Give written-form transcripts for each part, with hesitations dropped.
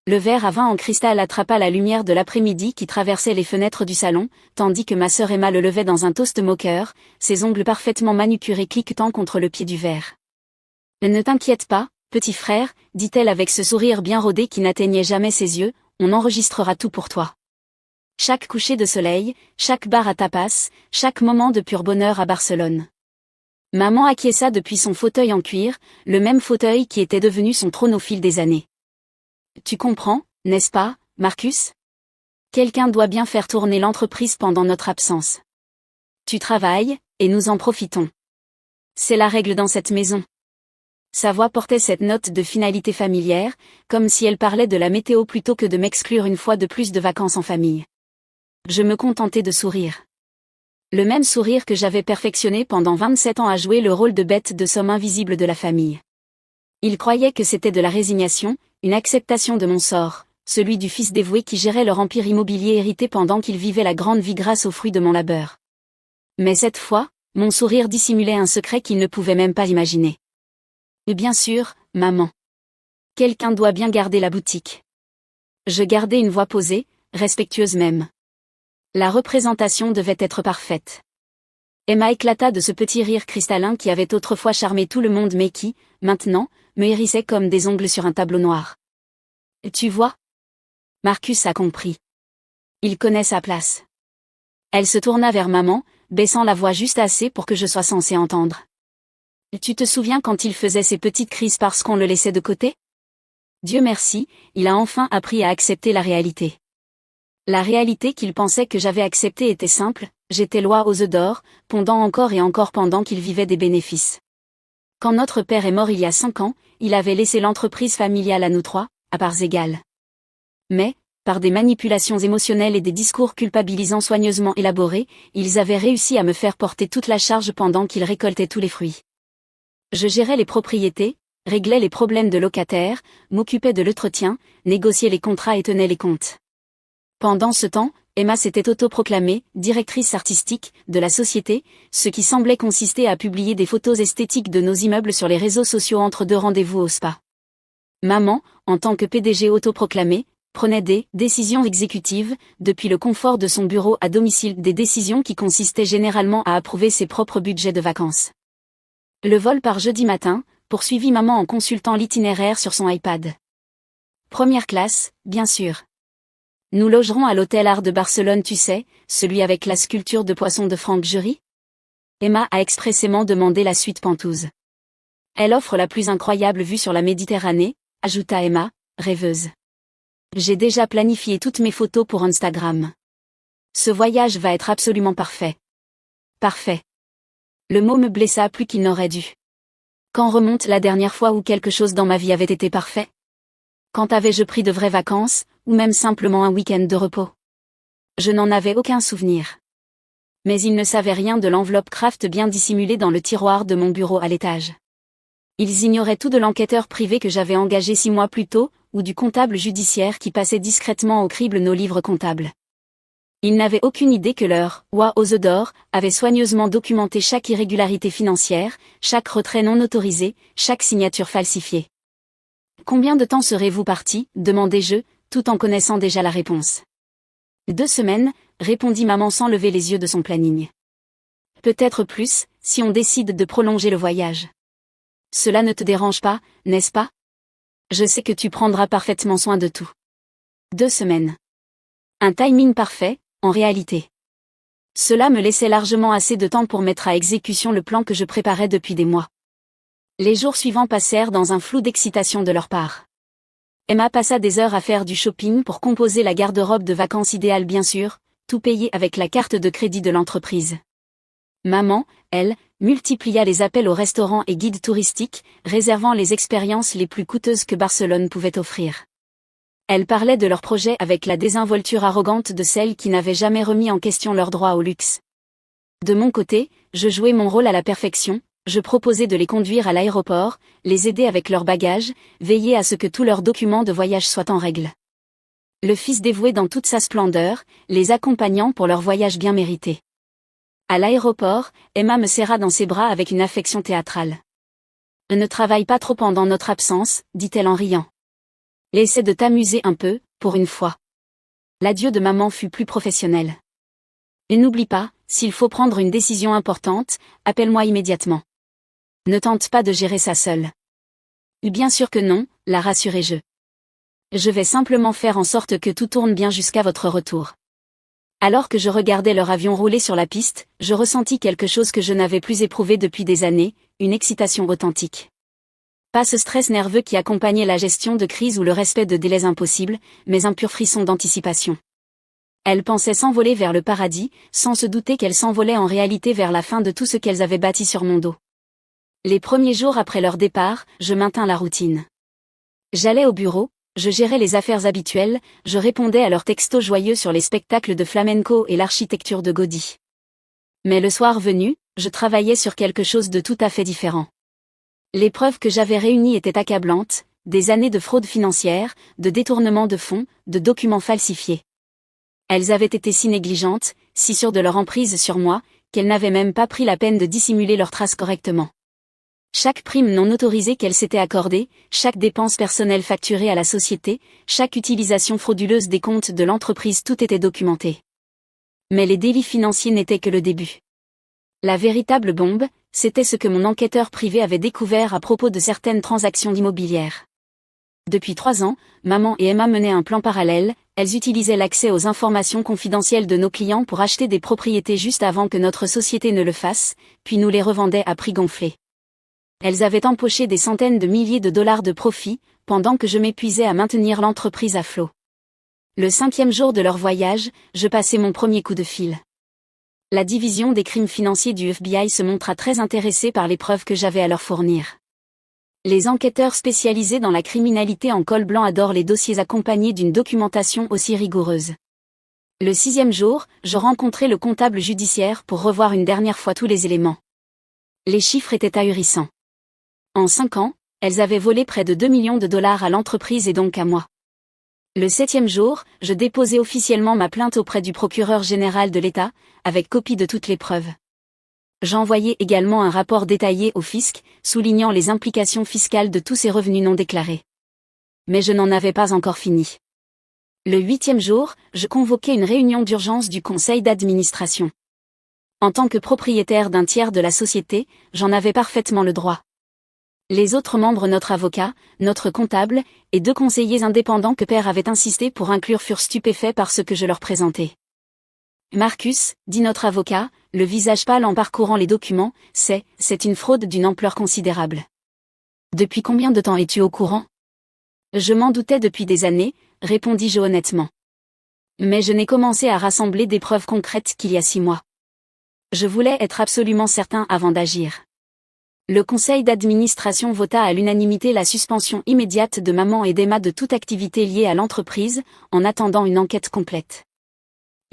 Le verre à vin en cristal attrapa la lumière de l'après-midi qui traversait les fenêtres du salon, tandis que ma sœur Emma le levait dans un toast moqueur, ses ongles parfaitement manucurés cliquetant contre le pied du verre. « Ne t'inquiète pas, petit frère, dit-elle avec ce sourire bien rodé qui n'atteignait jamais ses yeux, on enregistrera tout pour toi. Chaque coucher de soleil, chaque bar à tapas, chaque moment de pur bonheur à Barcelone. » Maman acquiesça depuis son fauteuil en cuir, le même fauteuil qui était devenu son trône au fil des années. Tu comprends, n'est-ce pas, Marcus? Quelqu'un doit bien faire tourner l'entreprise pendant notre absence. Tu travailles, et nous en profitons. C'est la règle dans cette maison. Sa voix portait cette note de finalité familière, comme si elle parlait de la météo plutôt que de m'exclure une fois de plus de vacances en famille. Je me contentais de sourire. Le même sourire que j'avais perfectionné pendant 27 ans à jouer le rôle de bête de somme invisible de la famille. Il croyait que c'était de la résignation, une acceptation de mon sort, celui du fils dévoué qui gérait leur empire immobilier hérité pendant qu'il vivait la grande vie grâce aux fruits de mon labeur. Mais cette fois, mon sourire dissimulait un secret qu'il ne pouvait même pas imaginer. Et bien sûr, maman. Quelqu'un doit bien garder la boutique. Je gardais une voix posée, respectueuse même. La représentation devait être parfaite. Emma éclata de ce petit rire cristallin qui avait autrefois charmé tout le monde mais qui, maintenant, me hérissait comme des ongles sur un tableau noir. Tu vois? Marcus a compris. Il connaît sa place. Elle se tourna vers maman, baissant la voix juste assez pour que je sois censée entendre. Tu te souviens quand il faisait ses petites crises parce qu'on le laissait de côté? Dieu merci, il a enfin appris à accepter la réalité. La réalité qu'il pensait que j'avais acceptée était simple, j'étais loi aux œufs d'or, pondant encore et encore pendant qu'il vivait des bénéfices. Quand notre père est mort il y a 5 ans, il avait laissé l'entreprise familiale à nous 3, à parts égales. Mais, par des manipulations émotionnelles et des discours culpabilisants soigneusement élaborés, ils avaient réussi à me faire porter toute la charge pendant qu'ils récoltaient tous les fruits. Je gérais les propriétés, réglais les problèmes de locataires, m'occupais de l'entretien, négociais les contrats et tenais les comptes. Pendant ce temps, Emma s'était autoproclamée directrice artistique de la société, ce qui semblait consister à publier des photos esthétiques de nos immeubles sur les réseaux sociaux entre 2 rendez-vous au spa. Maman, en tant que PDG autoproclamée, prenait des décisions exécutives, depuis le confort de son bureau à domicile, des décisions qui consistaient généralement à approuver ses propres budgets de vacances. Le vol part jeudi matin, poursuivit maman en consultant l'itinéraire sur son iPad. Première classe, bien sûr. Nous logerons à l'hôtel Art de Barcelone, tu sais, celui avec la sculpture de poisson de Franck Jury? Emma a expressément demandé la suite pentouse. Elle offre la plus incroyable vue sur la Méditerranée, ajouta Emma, rêveuse. J'ai déjà planifié toutes mes photos pour Instagram. Ce voyage va être absolument parfait. Parfait. Le mot me blessa plus qu'il n'aurait dû. Quand remonte la dernière fois où quelque chose dans ma vie avait été parfait? Quand avais-je pris de vraies vacances, ou même simplement un week-end de repos? Je n'en avais aucun souvenir. Mais il ne savait rien de l'enveloppe Kraft bien dissimulée dans le tiroir de mon bureau à l'étage. Ils ignoraient tout de l'enquêteur privé que j'avais engagé 6 mois plus tôt, ou du comptable judiciaire qui passait discrètement au crible nos livres comptables. Ils n'avaient aucune idée que leur « oie aux œufs d'or » avait soigneusement documenté chaque irrégularité financière, chaque retrait non autorisé, chaque signature falsifiée. « Combien de temps serez-vous parti ?» demandai-je, tout en connaissant déjà la réponse. 2 semaines, répondit maman sans lever les yeux de son planning. Peut-être plus, si on décide de prolonger le voyage. Cela ne te dérange pas, n'est-ce pas? Je sais que tu prendras parfaitement soin de tout. 2 semaines. Un timing parfait, en réalité. Cela me laissait largement assez de temps pour mettre à exécution le plan que je préparais depuis des mois. Les jours suivants passèrent dans un flou d'excitation de leur part. Emma passa des heures à faire du shopping pour composer la garde-robe de vacances idéale bien sûr, tout payé avec la carte de crédit de l'entreprise. Maman, elle, multiplia les appels aux restaurants et guides touristiques, réservant les expériences les plus coûteuses que Barcelone pouvait offrir. Elle parlait de leurs projets avec la désinvolture arrogante de celles qui n'avaient jamais remis en question leur droit au luxe. De mon côté, je jouais mon rôle à la perfection, je proposais de les conduire à l'aéroport, les aider avec leurs bagages, veiller à ce que tous leurs documents de voyage soient en règle. Le fils dévoué dans toute sa splendeur, les accompagnant pour leur voyage bien mérité. À l'aéroport, Emma me serra dans ses bras avec une affection théâtrale. « Ne travaille pas trop pendant notre absence, dit-elle en riant. Essaie de t'amuser un peu, pour une fois. L'adieu de maman fut plus professionnel. Et n'oublie pas, s'il faut prendre une décision importante, appelle-moi immédiatement. Ne tente pas de gérer ça seule. Bien sûr que non, la rassurai-je. Je vais simplement faire en sorte que tout tourne bien jusqu'à votre retour. Alors que je regardais leur avion rouler sur la piste, je ressentis quelque chose que je n'avais plus éprouvé depuis des années, une excitation authentique. Pas ce stress nerveux qui accompagnait la gestion de crise ou le respect de délais impossibles, mais un pur frisson d'anticipation. Elles pensaient s'envoler vers le paradis, sans se douter qu'elles s'envolaient en réalité vers la fin de tout ce qu'elles avaient bâti sur mon dos. Les premiers jours après leur départ, je maintins la routine. J'allais au bureau, je gérais les affaires habituelles, je répondais à leurs textos joyeux sur les spectacles de flamenco et l'architecture de Gaudí. Mais le soir venu, je travaillais sur quelque chose de tout à fait différent. Les preuves que j'avais réunies étaient accablantes, des années de fraude financière, de détournement de fonds, de documents falsifiés. Elles avaient été si négligentes, si sûres de leur emprise sur moi, qu'elles n'avaient même pas pris la peine de dissimuler leurs traces correctement. Chaque prime non autorisée qu'elles s'étaient accordée, chaque dépense personnelle facturée à la société, chaque utilisation frauduleuse des comptes de l'entreprise, tout était documenté. Mais les délits financiers n'étaient que le début. La véritable bombe, c'était ce que mon enquêteur privé avait découvert à propos de certaines transactions immobilières. Depuis 3 ans, maman et Emma menaient un plan parallèle, elles utilisaient l'accès aux informations confidentielles de nos clients pour acheter des propriétés juste avant que notre société ne le fasse, puis nous les revendaient à prix gonflé. Elles avaient empoché des centaines de milliers de dollars de profit, pendant que je m'épuisais à maintenir l'entreprise à flot. Le 5e jour de leur voyage, je passai mon premier coup de fil. La division des crimes financiers du FBI se montra très intéressée par les preuves que j'avais à leur fournir. Les enquêteurs spécialisés dans la criminalité en col blanc adorent les dossiers accompagnés d'une documentation aussi rigoureuse. Le 6e jour, je rencontrai le comptable judiciaire pour revoir une dernière fois tous les éléments. Les chiffres étaient ahurissants. En 5 ans, elles avaient volé près de 2 millions de dollars à l'entreprise et donc à moi. Le 7e jour, je déposai officiellement ma plainte auprès du procureur général de l'État, avec copie de toutes les preuves. J'envoyai également un rapport détaillé au fisc, soulignant les implications fiscales de tous ces revenus non déclarés. Mais je n'en avais pas encore fini. Le 8e jour, je convoquai une réunion d'urgence du conseil d'administration. En tant que propriétaire d'un tiers de la société, j'en avais parfaitement le droit. Les autres membres, notre avocat, notre comptable, et 2 conseillers indépendants que Père avait insisté pour inclure furent stupéfaits par ce que je leur présentais. Marcus, dit notre avocat, le visage pâle en parcourant les documents, c'est une fraude d'une ampleur considérable. Depuis combien de temps es-tu au courant? Je m'en doutais depuis des années, répondis-je honnêtement. Mais je n'ai commencé à rassembler des preuves concrètes qu'il y a 6 mois. Je voulais être absolument certain avant d'agir. Le conseil d'administration vota à l'unanimité la suspension immédiate de maman et d'Emma de toute activité liée à l'entreprise, en attendant une enquête complète.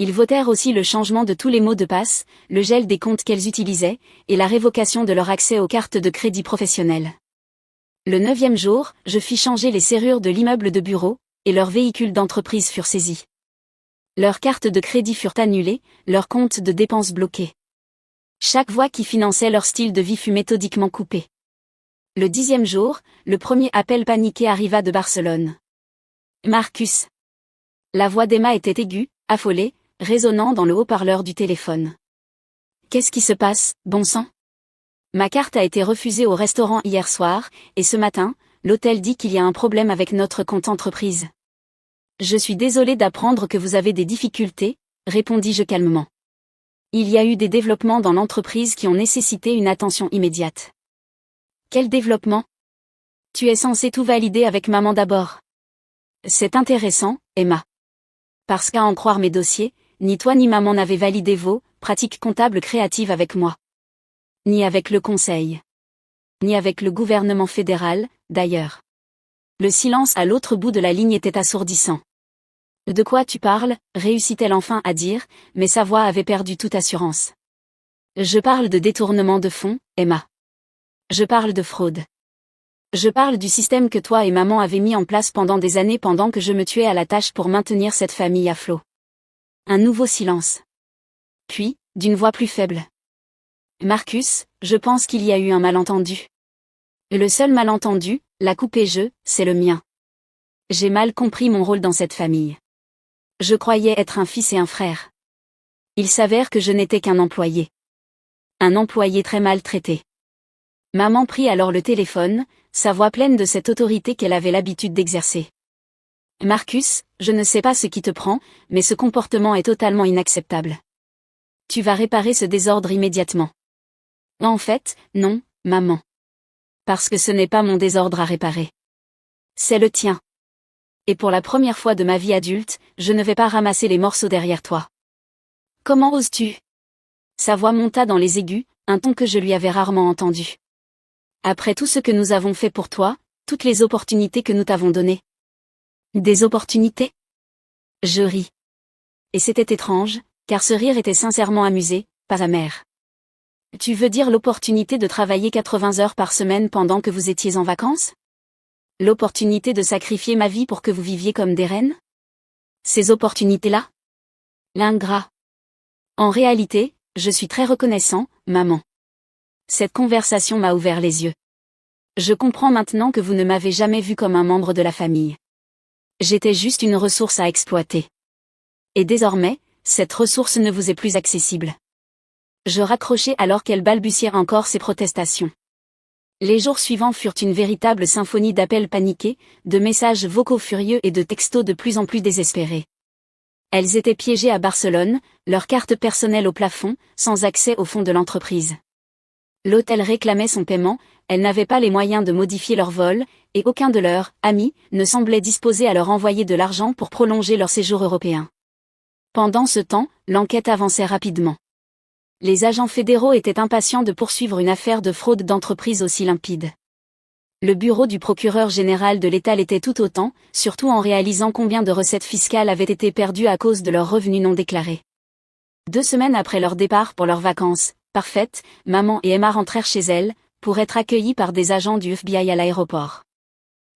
Ils votèrent aussi le changement de tous les mots de passe, le gel des comptes qu'elles utilisaient, et la révocation de leur accès aux cartes de crédit professionnelles. Le 9e jour, je fis changer les serrures de l'immeuble de bureau, et leurs véhicules d'entreprise furent saisis. Leurs cartes de crédit furent annulées, leurs comptes de dépenses bloqués. Chaque voie qui finançait leur style de vie fut méthodiquement coupée. Le 10e jour, le premier appel paniqué arriva de Barcelone. Marcus. La voix d'Emma était aiguë, affolée, résonnant dans le haut-parleur du téléphone. Qu'est-ce qui se passe, bon sang? Ma carte a été refusée au restaurant hier soir, et ce matin, l'hôtel dit qu'il y a un problème avec notre compte entreprise. Je suis désolée d'apprendre que vous avez des difficultés, répondis-je calmement. Il y a eu des développements dans l'entreprise qui ont nécessité une attention immédiate. Quel développement? Tu es censé tout valider avec maman d'abord. C'est intéressant, Emma. Parce qu'à en croire mes dossiers, ni toi ni maman n'avez validé vos pratiques comptables créatives avec moi. Ni avec le conseil. Ni avec le gouvernement fédéral, d'ailleurs. Le silence à l'autre bout de la ligne était assourdissant. De quoi tu parles, réussit-elle enfin à dire, mais sa voix avait perdu toute assurance. Je parle de détournement de fonds, Emma. Je parle de fraude. Je parle du système que toi et maman avez mis en place pendant des années pendant que je me tuais à la tâche pour maintenir cette famille à flot. Un nouveau silence. Puis, d'une voix plus faible. Marcus, je pense qu'il y a eu un malentendu. Le seul malentendu, l'a coupé c'est le mien. J'ai mal compris mon rôle dans cette famille. Je croyais être un fils et un frère. Il s'avère que je n'étais qu'un employé. Un employé très maltraité. Maman prit alors le téléphone, sa voix pleine de cette autorité qu'elle avait l'habitude d'exercer. Marcus, je ne sais pas ce qui te prend, mais ce comportement est totalement inacceptable. Tu vas réparer ce désordre immédiatement. En fait, non, maman. Parce que ce n'est pas mon désordre à réparer. C'est le tien. Et pour la première fois de ma vie adulte, je ne vais pas ramasser les morceaux derrière toi. Comment oses-tu? Sa voix monta dans les aigus, un ton que je lui avais rarement entendu. Après tout ce que nous avons fait pour toi, toutes les opportunités que nous t'avons données. Des opportunités? Je ris. Et c'était étrange, car ce rire était sincèrement amusé, pas amer. Tu veux dire l'opportunité de travailler 80 heures par semaine pendant que vous étiez en vacances? L'opportunité de sacrifier ma vie pour que vous viviez comme des reines? Ces opportunités-là? L'ingrat. En réalité, je suis très reconnaissant, maman. Cette conversation m'a ouvert les yeux. Je comprends maintenant que vous ne m'avez jamais vu comme un membre de la famille. J'étais juste une ressource à exploiter. Et désormais, cette ressource ne vous est plus accessible. Je raccrochai alors qu'elle balbutiait encore ses protestations. Les jours suivants furent une véritable symphonie d'appels paniqués, de messages vocaux furieux et de textos de plus en plus désespérés. Elles étaient piégées à Barcelone, leurs cartes personnelles au plafond, sans accès au fond de l'entreprise. L'hôtel réclamait son paiement, elles n'avaient pas les moyens de modifier leur vol, et aucun de leurs amis ne semblait disposé à leur envoyer de l'argent pour prolonger leur séjour européen. Pendant ce temps, l'enquête avançait rapidement. Les agents fédéraux étaient impatients de poursuivre une affaire de fraude d'entreprise aussi limpide. Le bureau du procureur général de l'État l'était tout autant, surtout en réalisant combien de recettes fiscales avaient été perdues à cause de leurs revenus non déclarés. 2 semaines après leur départ pour leurs vacances parfaites, maman et Emma rentrèrent chez elles, pour être accueillies par des agents du FBI à l'aéroport.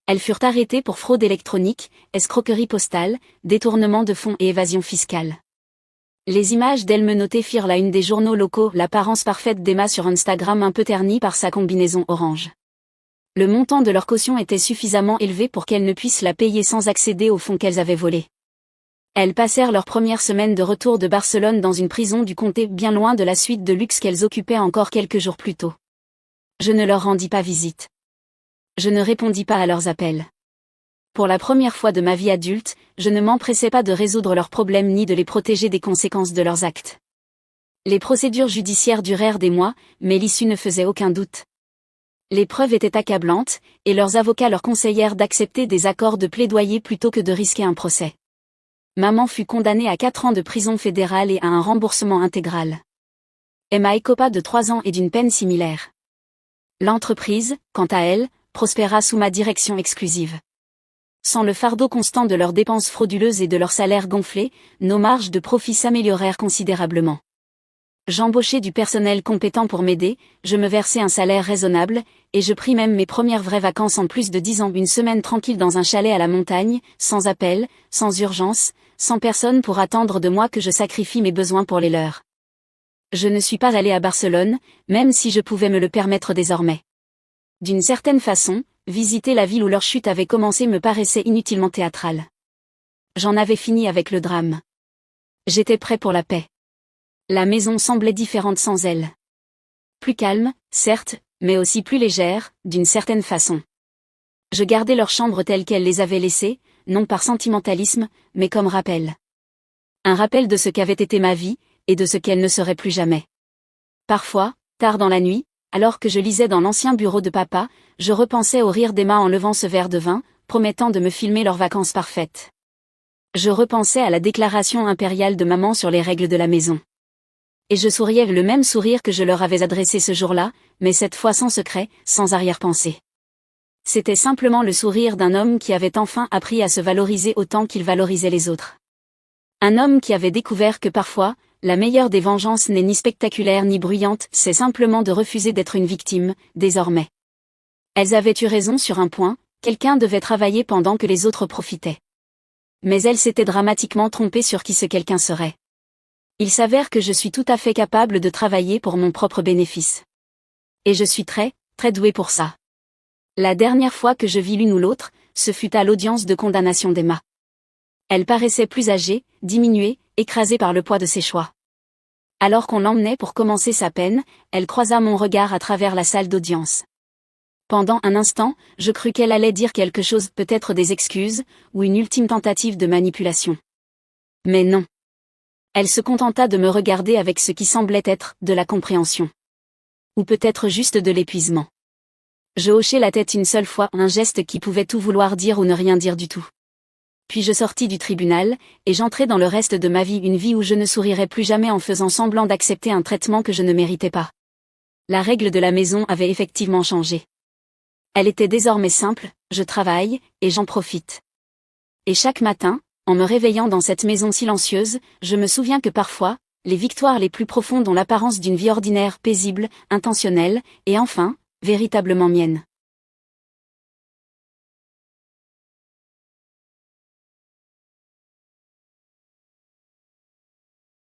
Elles furent arrêtées pour fraude électronique, escroquerie postale, détournement de fonds et évasion fiscale. Les images d'elles menottées firent la une des journaux locaux, l'apparence parfaite d'Emma sur Instagram un peu ternie par sa combinaison orange. Le montant de leur caution était suffisamment élevé pour qu'elles ne puissent la payer sans accéder aux fonds qu'elles avaient volés. Elles passèrent leur première semaine de retour de Barcelone dans une prison du comté bien loin de la suite de luxe qu'elles occupaient encore quelques jours plus tôt. Je ne leur rendis pas visite. Je ne répondis pas à leurs appels. Pour la première fois de ma vie adulte, je ne m'empressais pas de résoudre leurs problèmes ni de les protéger des conséquences de leurs actes. Les procédures judiciaires durèrent des mois, mais l'issue ne faisait aucun doute. Les preuves étaient accablantes, et leurs avocats leur conseillèrent d'accepter des accords de plaidoyer plutôt que de risquer un procès. Maman fut condamnée à 4 ans de prison fédérale et à un remboursement intégral. Emma écopa de 3 ans et d'une peine similaire. L'entreprise, quant à elle, prospéra sous ma direction exclusive. Sans le fardeau constant de leurs dépenses frauduleuses et de leurs salaires gonflés, nos marges de profit s'améliorèrent considérablement. J'embauchai du personnel compétent pour m'aider, je me versai un salaire raisonnable, et je pris même mes premières vraies vacances en plus de 10 ans, une semaine tranquille dans un chalet à la montagne, sans appel, sans urgence, sans personne pour attendre de moi que je sacrifie mes besoins pour les leurs. Je ne suis pas allée à Barcelone, même si je pouvais me le permettre désormais. D'une certaine façon, visiter la ville où leur chute avait commencé me paraissait inutilement théâtral. J'en avais fini avec le drame. J'étais prêt pour la paix. La maison semblait différente sans elle. Plus calme, certes, mais aussi plus légère, d'une certaine façon. Je gardais leur chambre telle qu'elle les avait laissées, non par sentimentalisme, mais comme rappel. Un rappel de ce qu'avait été ma vie, et de ce qu'elle ne serait plus jamais. Parfois, tard dans la nuit, alors que je lisais dans l'ancien bureau de papa, je repensais au rire d'Emma en levant ce verre de vin, promettant de me filmer leurs vacances parfaites. Je repensais à la déclaration impériale de maman sur les règles de la maison. Et je souriais le même sourire que je leur avais adressé ce jour-là, mais cette fois sans secret, sans arrière-pensée. C'était simplement le sourire d'un homme qui avait enfin appris à se valoriser autant qu'il valorisait les autres. Un homme qui avait découvert que parfois, la meilleure des vengeances n'est ni spectaculaire ni bruyante, c'est simplement de refuser d'être une victime, désormais. Elles avaient eu raison sur un point, quelqu'un devait travailler pendant que les autres profitaient. Mais elles s'étaient dramatiquement trompées sur qui ce quelqu'un serait. Il s'avère que je suis tout à fait capable de travailler pour mon propre bénéfice. Et je suis très, très douée pour ça. La dernière fois que je vis l'une ou l'autre, ce fut à l'audience de condamnation d'Emma. Elle paraissait plus âgée, diminuée, écrasée par le poids de ses choix. Alors qu'on l'emmenait pour commencer sa peine, elle croisa mon regard à travers la salle d'audience. Pendant un instant, je crus qu'elle allait dire quelque chose, peut-être des excuses, ou une ultime tentative de manipulation. Mais non. Elle se contenta de me regarder avec ce qui semblait être de la compréhension. Ou peut-être juste de l'épuisement. Je hochai la tête une seule fois, un geste qui pouvait tout vouloir dire ou ne rien dire du tout. Puis je sortis du tribunal, et j'entrai dans le reste de ma vie, une vie où je ne sourirais plus jamais en faisant semblant d'accepter un traitement que je ne méritais pas. La règle de la maison avait effectivement changé. Elle était désormais simple, je travaille, et j'en profite. Et chaque matin, en me réveillant dans cette maison silencieuse, je me souviens que parfois, les victoires les plus profondes ont l'apparence d'une vie ordinaire, paisible, intentionnelle, et enfin, véritablement mienne.